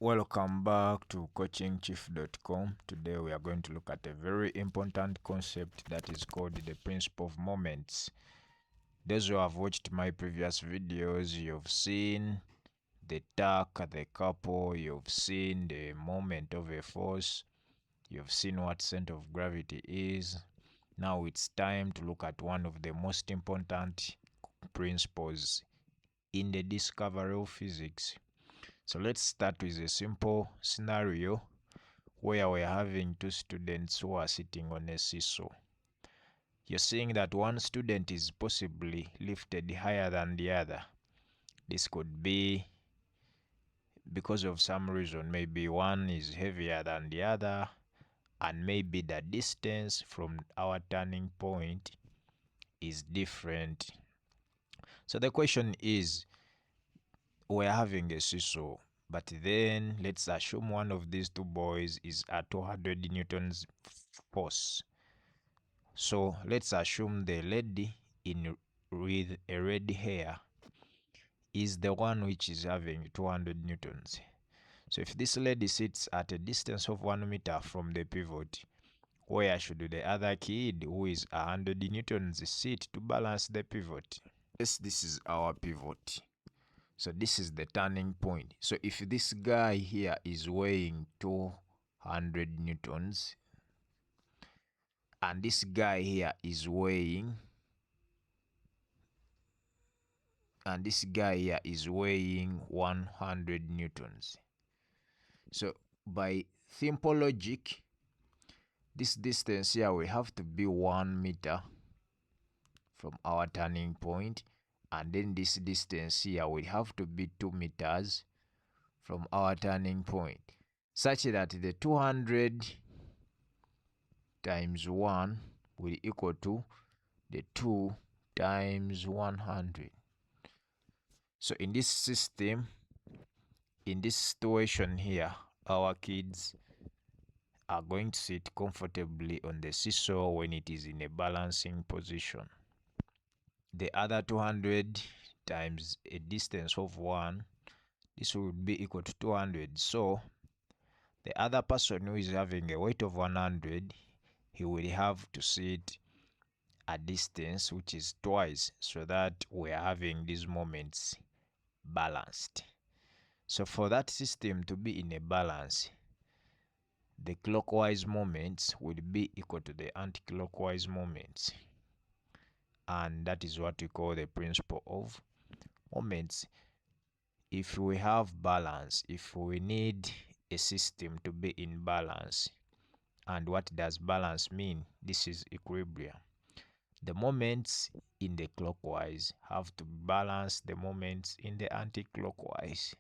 Welcome back to coachingchief.com. Today we are going to look at a very important concept that is called the principle of moments. Those who have watched my previous videos, you've seen the tack, the couple, you've seen the moment of a force, you've seen what center of gravity is. Now it's time to look at one of the most important principles in the discovery of physics. So let's start with a simple scenario where we're having two students who are sitting on a seesaw. You're seeing that one student is possibly lifted higher than the other. This could be because of some reason. Maybe one is heavier than the other, and maybe the distance from our turning point is different. So the question is, we're having a seesaw, but then let's assume one of these two boys is at 200 newtons force. So let's assume the lady with a red hair is the one which is having 200 newtons. So if this lady sits at a distance of 1 meter from the pivot, where should the other kid who is 100 newtons sit to balance the pivot? Yes, this is our pivot. So this is the turning point. So if this guy here is weighing 200 newtons and this guy here is weighing 100 newtons. So by simple logic, this distance here will have to be 1 meter from our turning point, and then this distance here will have to be 2 meters from our turning point, such that the 200 times 1 will equal to the 2 times 100. So in this system, in this situation here, our kids are going to sit comfortably on the seesaw when it is in a balancing position. The other 200 times a distance of 1, this would be equal to 200. So the other person who is having a weight of 100, he will have to sit a distance which is twice, so that we are having these moments balanced. So for that system to be in a balance, the clockwise moments would be equal to the anti-clockwise moments, and that is what we call the principle of moments. If we have balance, if we need a system to be in balance, and what does balance mean? This is equilibrium. The moments in the clockwise have to balance the moments in the anti-clockwise.